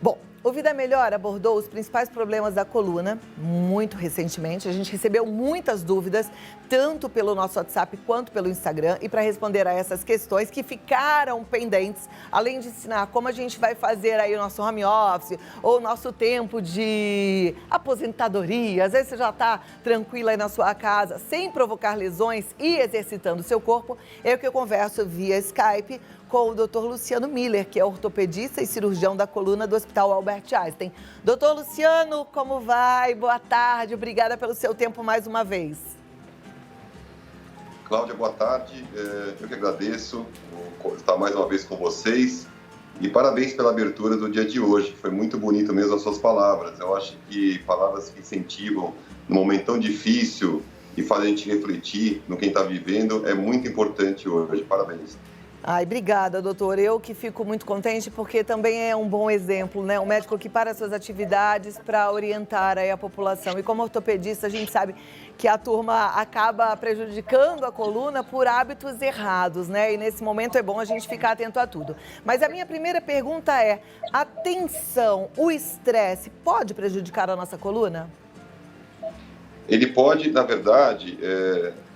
Bom, o Vida Melhor abordou os principais problemas da coluna muito recentemente. A gente recebeu muitas dúvidas, tanto pelo nosso WhatsApp quanto pelo Instagram. E para responder a essas questões que ficaram pendentes, além de ensinar como a gente vai fazer aí o nosso home office ou o nosso tempo de aposentadoria, às vezes você já está tranquila aí na sua casa, sem provocar lesões e exercitando o seu corpo, é o que eu converso via Skype com o Dr. Luciano Miller, que é ortopedista e cirurgião da coluna do Hospital Albert Einstein. Dr. Luciano, como vai? Boa tarde, obrigada pelo seu tempo mais uma vez. Cláudia, boa tarde. Eu que agradeço por estar mais uma vez com vocês e parabéns pela abertura do dia de hoje. Foi muito bonito mesmo as suas palavras. Eu acho que palavras que incentivam num momento tão difícil e fazem a gente refletir no quem está vivendo é muito importante hoje. Parabéns. Ai, obrigada, doutor. Eu que fico muito contente porque também é um bom exemplo, né? Um médico que para suas atividades para orientar aí a população. E como ortopedista, a gente sabe que a turma acaba prejudicando a coluna por hábitos errados, né? E nesse momento é bom a gente ficar atento a tudo. Mas a minha primeira pergunta é, a tensão, o estresse pode prejudicar a nossa coluna? Ele pode, na verdade,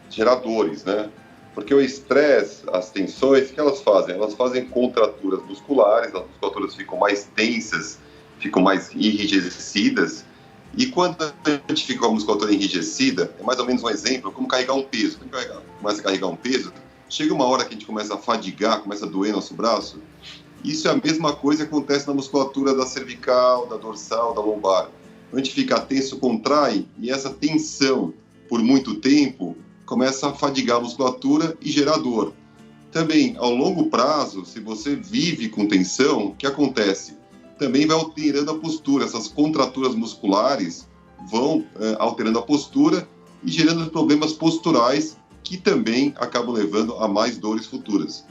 gerar dores, né? Porque o estresse, as tensões, o que elas fazem? Elas fazem contraturas musculares, as musculaturas ficam mais tensas, ficam mais enrijecidas. E quando a gente fica com a musculatura enrijecida, é mais ou menos um exemplo, como carregar um peso. Quando começa a carregar um peso, chega uma hora que a gente começa a fadigar, começa a doer nosso braço. Isso é a mesma coisa que acontece na musculatura da cervical, da dorsal, da lombar. Quando a gente fica tenso, contrai, e essa tensão, por muito tempo, começa a fadigar a musculatura e gerar dor. Também, ao longo prazo, se você vive com tensão, o que acontece? Também vai alterando a postura. Essas contraturas musculares vão alterando a postura e gerando problemas posturais que também acabam levando a mais dores futuras.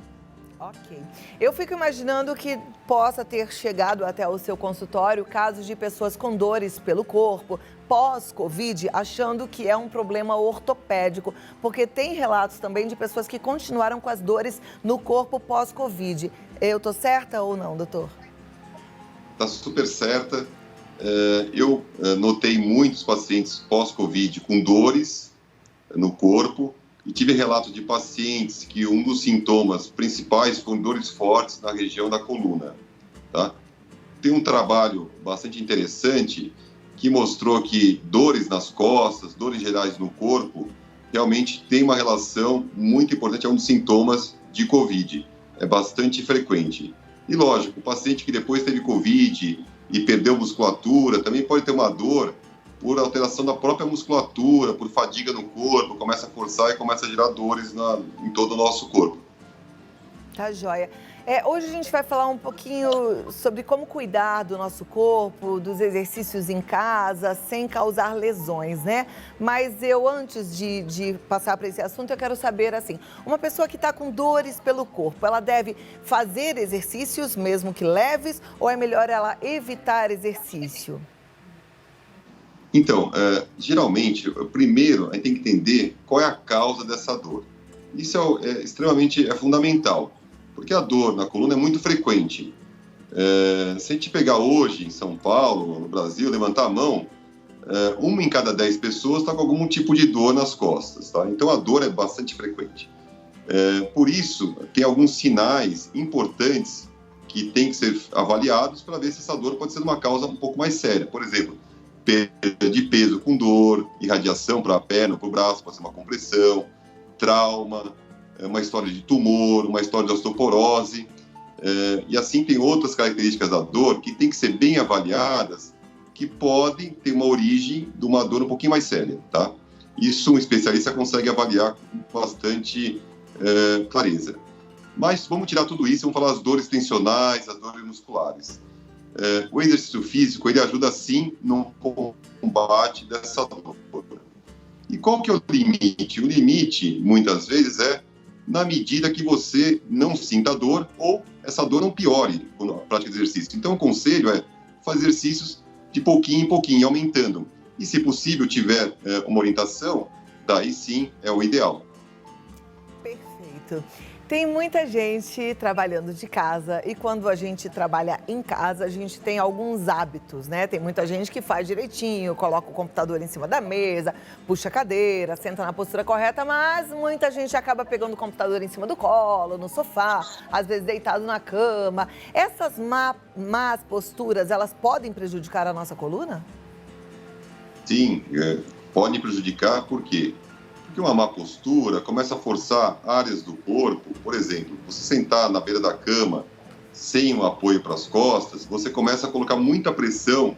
Ok. Eu fico imaginando que possa ter chegado até o seu consultório casos de pessoas com dores pelo corpo, pós-Covid, achando que é um problema ortopédico, porque tem relatos também de pessoas que continuaram com as dores no corpo pós-Covid. Eu tô certa ou não, doutor? Está super certa. Eu notei muitos pacientes pós-Covid com dores no corpo e tive relatos de pacientes que um dos sintomas principais foram dores fortes na região da coluna. Tá? Tem um trabalho bastante interessante que mostrou que dores nas costas, dores gerais no corpo, realmente tem uma relação muito importante, é um dos sintomas de Covid. É bastante frequente. E lógico, o paciente que depois teve Covid e perdeu musculatura, também pode ter uma dor por alteração da própria musculatura, por fadiga no corpo, começa a forçar e começa a gerar dores em todo o nosso corpo. Tá joia. Hoje a gente vai falar um pouquinho sobre como cuidar do nosso corpo, dos exercícios em casa, sem causar lesões, né? Mas eu, antes de passar para esse assunto, eu quero saber, assim, uma pessoa que está com dores pelo corpo, ela deve fazer exercícios, mesmo que leves, ou é melhor ela evitar exercício? Então, geralmente, primeiro, a gente tem que entender qual é a causa dessa dor. Isso é extremamente fundamental. Porque a dor na coluna é muito frequente. Se a gente pegar hoje em São Paulo, no Brasil, levantar a mão, uma em cada 10 pessoas está com algum tipo de dor nas costas. Tá? Então a dor é bastante frequente. Por isso, tem alguns sinais importantes que têm que ser avaliados para ver se essa dor pode ser uma causa um pouco mais séria. Por exemplo, perda de peso com dor, irradiação para a perna, para o braço, pode ser uma compressão, trauma, uma história de tumor, uma história de osteoporose, e assim tem outras características da dor que tem que ser bem avaliadas, que podem ter uma origem de uma dor um pouquinho mais séria, tá? Isso um especialista consegue avaliar com bastante clareza. Mas vamos tirar tudo isso e vamos falar das dores tensionais, as dores musculares. O exercício físico, ele ajuda sim no combate dessa dor. E qual que é o limite? O limite, muitas vezes, é na medida que você não sinta dor ou essa dor não piore com a prática de exercício. Então, o conselho é fazer exercícios de pouquinho em pouquinho, aumentando. E, se possível, tiver uma orientação, daí sim é o ideal. Perfeito. Tem muita gente trabalhando de casa e quando a gente trabalha em casa, a gente tem alguns hábitos, né? Tem muita gente que faz direitinho, coloca o computador em cima da mesa, puxa a cadeira, senta na postura correta, mas muita gente acaba pegando o computador em cima do colo, no sofá, às vezes deitado na cama. Essas más posturas, elas podem prejudicar a nossa coluna? Sim, pode prejudicar, por quê? Porque uma má postura começa a forçar áreas do corpo. Por exemplo, você sentar na beira da cama sem um apoio para as costas, você começa a colocar muita pressão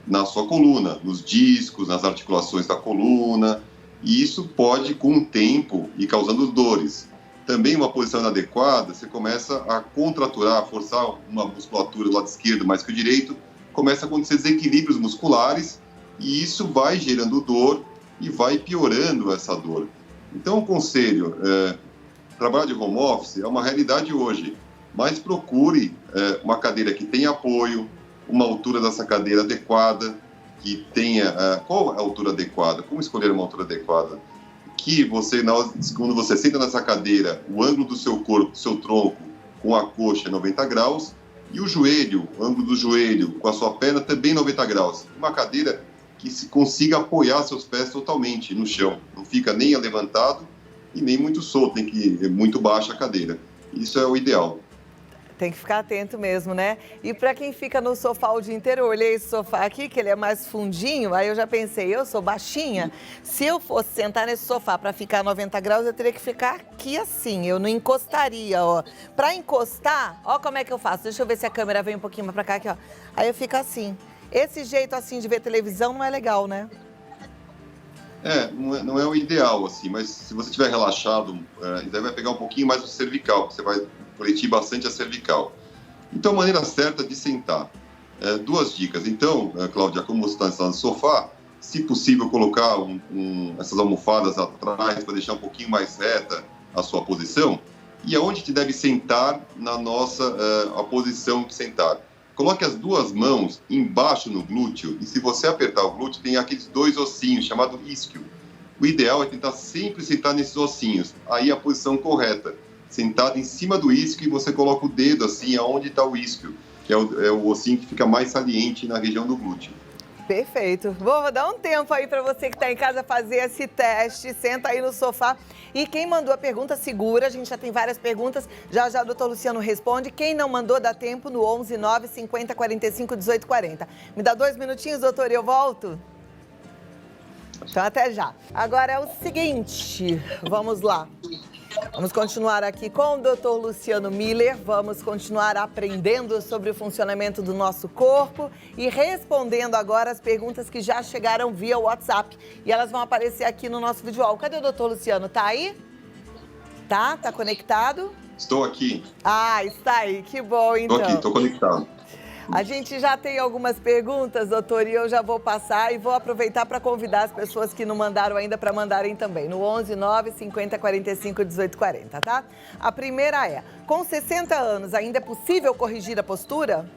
na sua coluna, nos discos, nas articulações da coluna, e isso pode, com o tempo, ir causando dores. Também uma posição inadequada, você começa a contraturar, a forçar uma musculatura do lado esquerdo mais que o direito, começa a acontecer desequilíbrios musculares, e isso vai gerando dor, e vai piorando essa dor. Então, o conselho, trabalhar de home office é uma realidade hoje, mas procure uma cadeira que tenha apoio, uma altura dessa cadeira adequada, que tenha... qual é a altura adequada? Como escolher uma altura adequada? Que você, quando você senta nessa cadeira, o ângulo do seu corpo, do seu tronco, com a coxa é 90 graus, e o joelho, o ângulo do joelho, com a sua perna também 90 graus. Uma cadeira que se consiga apoiar seus pés totalmente no chão. Não fica nem levantado e nem muito solto, tem que ir muito baixa a cadeira. Isso é o ideal. Tem que ficar atento mesmo, né? E para quem fica no sofá o dia inteiro, eu olhei esse sofá aqui, que ele é mais fundinho, aí eu já pensei, eu sou baixinha, se eu fosse sentar nesse sofá para ficar 90 graus, eu teria que ficar aqui assim, eu não encostaria, ó. Para encostar, ó como é que eu faço, deixa eu ver se a câmera vem um pouquinho mais para cá, aqui, ó. Aí eu fico assim. Esse jeito assim de ver televisão não é legal, né? Não é o ideal, assim, mas se você estiver relaxado, daí vai pegar um pouquinho mais o cervical, você vai fletir bastante a cervical. Então, a maneira certa de sentar. Duas dicas. Então, Cláudia, como você está no sofá, se possível, colocar essas almofadas atrás para deixar um pouquinho mais reta a sua posição. E aonde te deve sentar na a posição de sentar. Coloque as duas mãos embaixo no glúteo e se você apertar o glúteo, tem aqueles dois ossinhos, chamado isquio. O ideal é tentar sempre sentar nesses ossinhos. Aí a posição correta. Sentado em cima do isquio e você coloca o dedo assim, aonde está o isquio, que é o ossinho que fica mais saliente na região do glúteo. Perfeito. Vou dar um tempo aí para você que está em casa fazer esse teste. Senta aí no sofá. E quem mandou a pergunta, segura. A gente já tem várias perguntas. Já o doutor Luciano responde. Quem não mandou, dá tempo no 11 9 50 45 18 40. Me dá 2 minutinhos, doutor, e eu volto? Então, até já. Agora é o seguinte, vamos lá. Vamos continuar aqui com o Dr. Luciano Miller, vamos continuar aprendendo sobre o funcionamento do nosso corpo e respondendo agora as perguntas que já chegaram via WhatsApp. E elas vão aparecer aqui no nosso vídeo. Cadê o Dr. Luciano? Tá aí? Tá? Tá conectado? Estou aqui. Está aí. Que bom, então. Estou aqui, estou conectado. A gente já tem algumas perguntas, doutor, e eu já vou passar e vou aproveitar para convidar as pessoas que não mandaram ainda para mandarem também, no 11 9 50 45 18 40, tá? A primeira é, com 60 anos, ainda é possível corrigir a postura?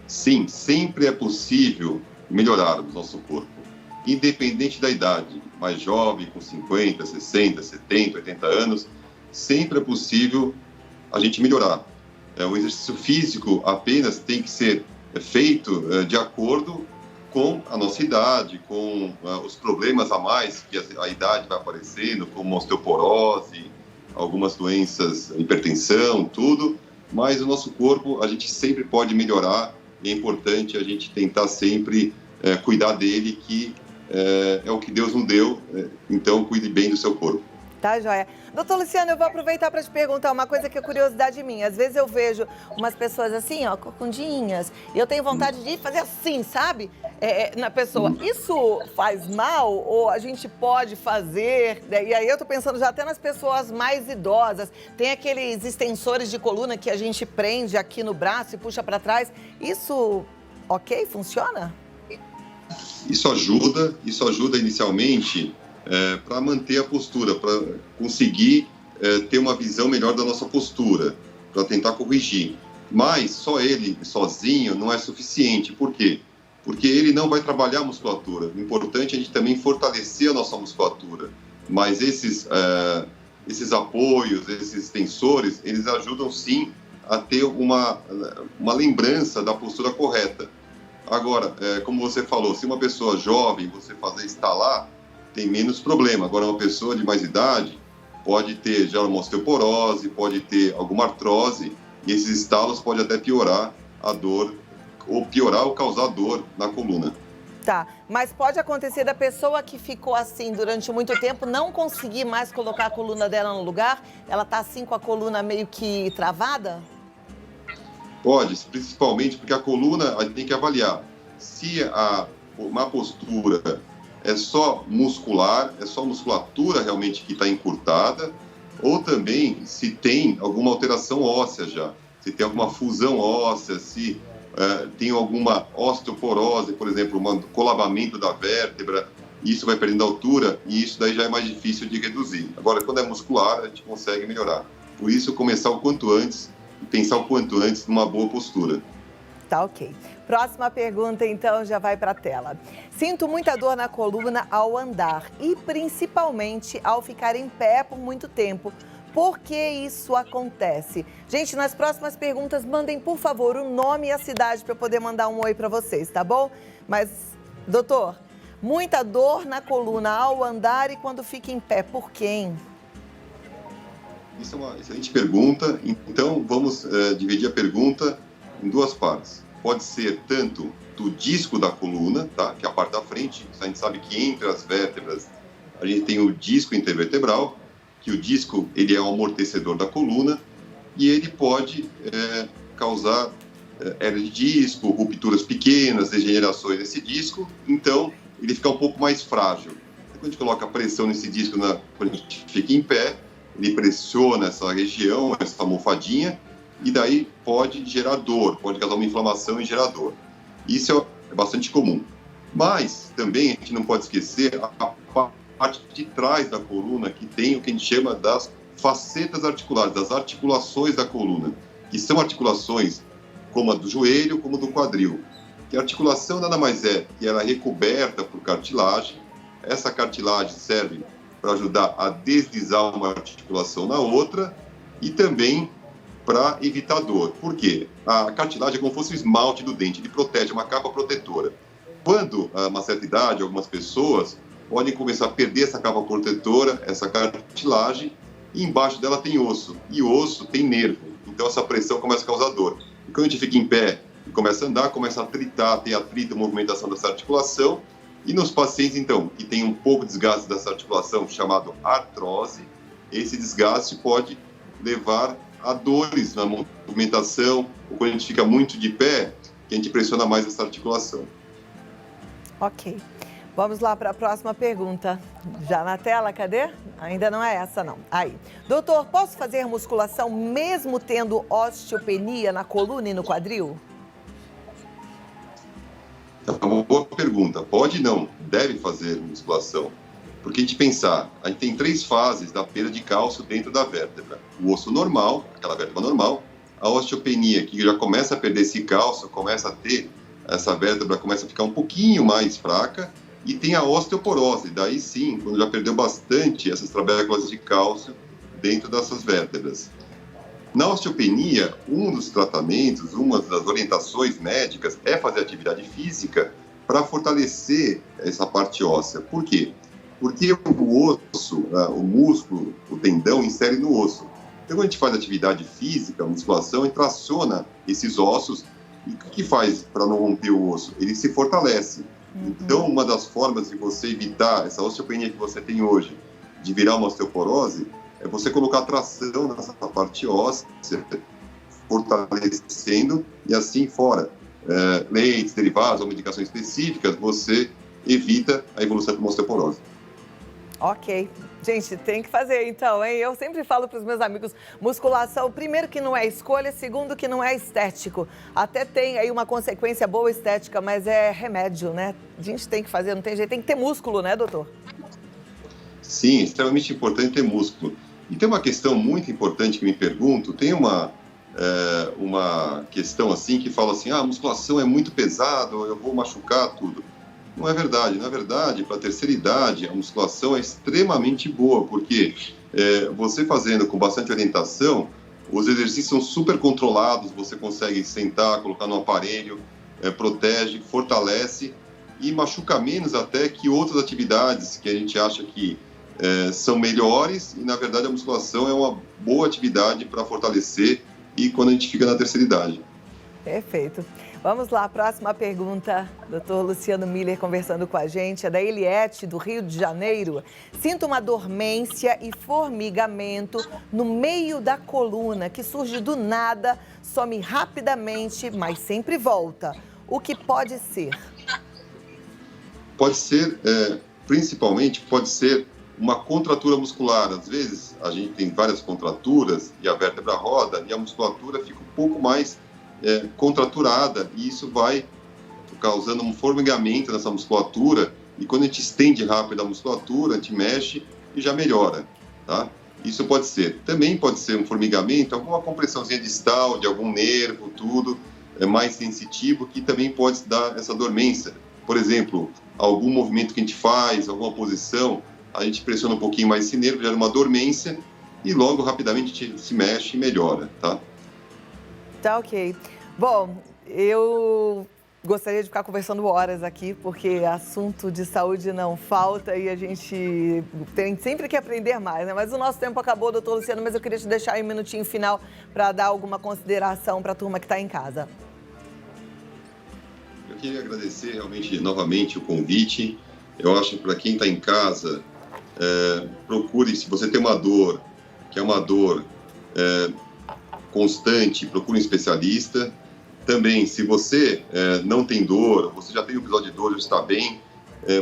Sim, sempre é possível melhorarmos nosso corpo, independente da idade, mais jovem, com 50, 60, 70, 80 anos, sempre é possível a gente melhorar. O exercício físico apenas tem que ser feito de acordo com a nossa idade, com os problemas a mais que a idade vai aparecendo, como osteoporose, algumas doenças, hipertensão, tudo. Mas o nosso corpo, a gente sempre pode melhorar e é importante a gente tentar sempre cuidar dele, que é o que Deus nos deu, então cuide bem do seu corpo. Tá, joia. Doutor Luciano, eu vou aproveitar para te perguntar uma coisa que é curiosidade minha. Às vezes eu vejo umas pessoas assim, ó, corcundinhas, e eu tenho vontade de fazer assim, sabe? Na pessoa. Isso faz mal ou a gente pode fazer? E aí eu tô pensando já até nas pessoas mais idosas. Tem aqueles extensores de coluna que a gente prende aqui no braço e puxa para trás. Isso, ok? Funciona? Isso ajuda inicialmente para manter a postura, para conseguir ter uma visão melhor da nossa postura, para tentar corrigir. Mas só ele, sozinho, não é suficiente. Por quê? Porque ele não vai trabalhar a musculatura. O importante é a gente também fortalecer a nossa musculatura. Mas esses esses apoios, esses tensores, eles ajudam sim a ter uma lembrança da postura correta. Agora, como você falou, se uma pessoa jovem você fazer estalar, tem menos problema. Agora, uma pessoa de mais idade pode ter já uma osteoporose, pode ter alguma artrose, e esses estalos podem até piorar a dor, ou piorar ou causar dor na coluna. Tá, mas pode acontecer da pessoa que ficou assim durante muito tempo não conseguir mais colocar a coluna dela no lugar? Ela tá assim com a coluna meio que travada? Pode, principalmente porque a coluna, a gente tem que avaliar se uma postura é só muscular, é só musculatura realmente que está encurtada, ou também se tem alguma alteração óssea já, se tem alguma fusão óssea, se tem alguma osteoporose, por exemplo, um colabamento da vértebra, isso vai perdendo altura e isso daí já é mais difícil de reduzir. Agora, quando é muscular, a gente consegue melhorar. Por isso, começar o quanto antes e pensar o quanto antes numa boa postura. Tá, ok. Próxima pergunta, então, já vai para a tela. Sinto muita dor na coluna ao andar e principalmente ao ficar em pé por muito tempo. Por que isso acontece? Gente, nas próximas perguntas, mandem, por favor, o nome e a cidade para eu poder mandar um oi para vocês, tá bom? Mas, doutor, muita dor na coluna ao andar e quando fica em pé, por quem? Isso é uma excelente pergunta. Então, vamos dividir a pergunta em duas partes. Pode ser tanto do disco da coluna, tá? Que é a parte da frente. A gente sabe que entre as vértebras a gente tem o disco intervertebral, que o disco ele é um amortecedor da coluna e ele pode causar hernia de disco, rupturas pequenas, degenerações nesse disco, então ele fica um pouco mais frágil. Quando a gente coloca pressão nesse disco, quando a gente fica em pé, ele pressiona essa região, essa almofadinha, e daí pode gerar dor, pode causar uma inflamação e gerar dor. Isso é bastante comum. Mas também a gente não pode esquecer a parte de trás da coluna, que tem o que a gente chama das facetas articulares, das articulações da coluna, que são articulações como a do joelho, como a do quadril. E a articulação nada mais é que ela é recoberta por cartilagem. Essa cartilagem serve para ajudar a deslizar uma articulação na outra e também para evitar dor. Por quê? A cartilagem é como se fosse o esmalte do dente, ele protege, uma capa protetora. Quando, a uma certa idade, algumas pessoas podem começar a perder essa capa protetora, essa cartilagem, e embaixo dela tem osso, e o osso tem nervo, então essa pressão começa a causar dor. E quando a gente fica em pé e começa a andar, começa a atritar, tem atrito, movimentação dessa articulação, e nos pacientes, então, que tem um pouco de desgaste dessa articulação, chamado artrose, esse desgaste pode levar a dores na movimentação, ou quando a gente fica muito de pé, que a gente pressiona mais essa articulação. Ok. Vamos lá para a próxima pergunta. Já na tela, cadê? Ainda não é essa, não. Aí. Doutor, posso fazer musculação mesmo tendo osteopenia na coluna e no quadril? É uma boa pergunta. Pode e não. Deve fazer musculação. Porque a gente pensar, a gente tem 3 fases da perda de cálcio dentro da vértebra. O osso normal, aquela vértebra normal, a osteopenia, que já começa a perder esse cálcio, começa a ter, essa vértebra começa a ficar um pouquinho mais fraca, e tem a osteoporose, daí sim, quando já perdeu bastante essas trabéculas de cálcio dentro dessas vértebras. Na osteopenia, um dos tratamentos, uma das orientações médicas é fazer atividade física para fortalecer essa parte óssea. Por quê? Porque o osso, o músculo, o tendão insere no osso. Então, quando a gente faz atividade física, musculação, a gente traciona esses ossos. E o que faz para não romper o osso? Ele se fortalece. Então, uma das formas de você evitar essa osteopenia que você tem hoje, de virar uma osteoporose, é você colocar tração nessa parte óssea, fortalecendo, e assim fora. Leites, derivados ou medicações específicas, você evita a evolução de uma osteoporose. Ok. Gente, tem que fazer então, hein? Eu sempre falo para os meus amigos, musculação, primeiro que não é escolha, segundo que não é estético. Até tem aí uma consequência boa estética, mas é remédio, né? A gente tem que fazer, não tem jeito, tem que ter músculo, né, doutor? Sim, é extremamente importante ter músculo. E tem uma questão muito importante que me pergunto, tem uma questão assim que fala assim, a musculação é muito pesado, eu vou machucar tudo. Não é verdade. Na verdade, para a terceira idade, a musculação é extremamente boa, porque você fazendo com bastante orientação, os exercícios são super controlados, você consegue sentar, colocar no aparelho, protege, fortalece e machuca menos até que outras atividades que a gente acha que são melhores e, na verdade, a musculação é uma boa atividade para fortalecer e quando a gente fica na terceira idade. Perfeito. Vamos lá, próxima pergunta. Dr. Luciano Miller conversando com a gente, é da Eliette, do Rio de Janeiro. Sinto uma dormência e formigamento no meio da coluna, que surge do nada, some rapidamente, mas sempre volta. O que pode ser? Pode ser, principalmente, pode ser uma contratura muscular. Às vezes, a gente tem várias contraturas e a vértebra roda e a musculatura fica um pouco mais contraturada e isso vai causando um formigamento nessa musculatura e quando a gente estende rápido a musculatura, a gente mexe e já melhora, tá? Isso pode ser. Também pode ser um formigamento, alguma compressãozinha distal de algum nervo, tudo mais sensitivo que também pode dar essa dormência. Por exemplo, algum movimento que a gente faz, alguma posição, a gente pressiona um pouquinho mais esse nervo, gera uma dormência e logo rapidamente a gente se mexe e melhora, tá? Tá ok. Bom, eu gostaria de ficar conversando horas aqui, porque assunto de saúde não falta e a gente tem sempre que aprender mais, né? Mas o nosso tempo acabou, doutor Luciano, mas eu queria te deixar aí um minutinho final para dar alguma consideração para a turma que está em casa. Eu queria agradecer realmente novamente o convite. Eu acho que para quem está em casa, procure, se você tem uma dor, que é uma dor constante, procure um especialista. Também, se você não tem dor, você já tem um episódio de dor, já está bem,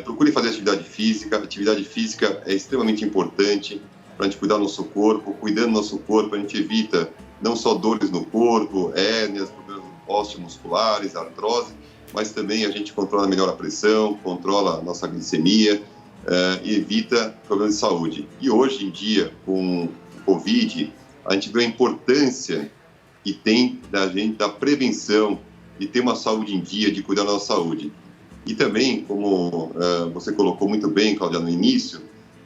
procure fazer atividade física. Atividade física é extremamente importante para a gente cuidar do nosso corpo. Cuidando do nosso corpo, a gente evita não só dores no corpo, hérnias, problemas osteomusculares, artrose, mas também a gente controla melhor a pressão, controla a nossa glicemia e evita problemas de saúde. E hoje em dia, com o Covid, a gente vê a importância que tem da gente, da prevenção, de ter uma saúde em dia, de cuidar da nossa saúde. E também, como você colocou muito bem, Cláudia, no início,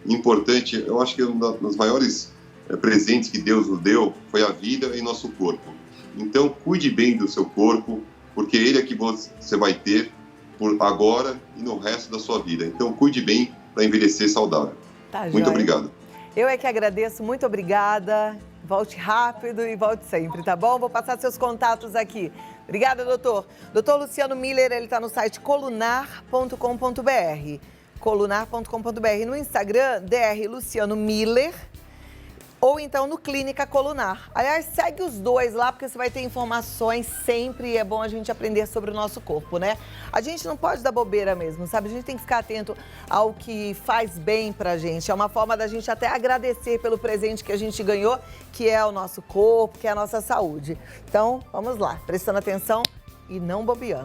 importante, eu acho que um dos maiores presentes que Deus nos deu foi a vida em nosso corpo. Então, cuide bem do seu corpo, porque ele é que você vai ter por agora e no resto da sua vida. Então, cuide bem para envelhecer saudável. Tá, muito obrigado. Eu é que agradeço, muito obrigada. Volte rápido e volte sempre, tá bom? Vou passar seus contatos aqui. Obrigada, doutor. Doutor Luciano Miller, ele está no site colunar.com.br. Colunar.com.br. No Instagram, Dr. Luciano Miller. Ou então no Clínica Colunar. Aliás, segue os dois lá, porque você vai ter informações sempre e é bom a gente aprender sobre o nosso corpo, né? A gente não pode dar bobeira mesmo, sabe? A gente tem que ficar atento ao que faz bem pra gente. É uma forma da gente até agradecer pelo presente que a gente ganhou, que é o nosso corpo, que é a nossa saúde. Então, vamos lá, prestando atenção e não bobeando.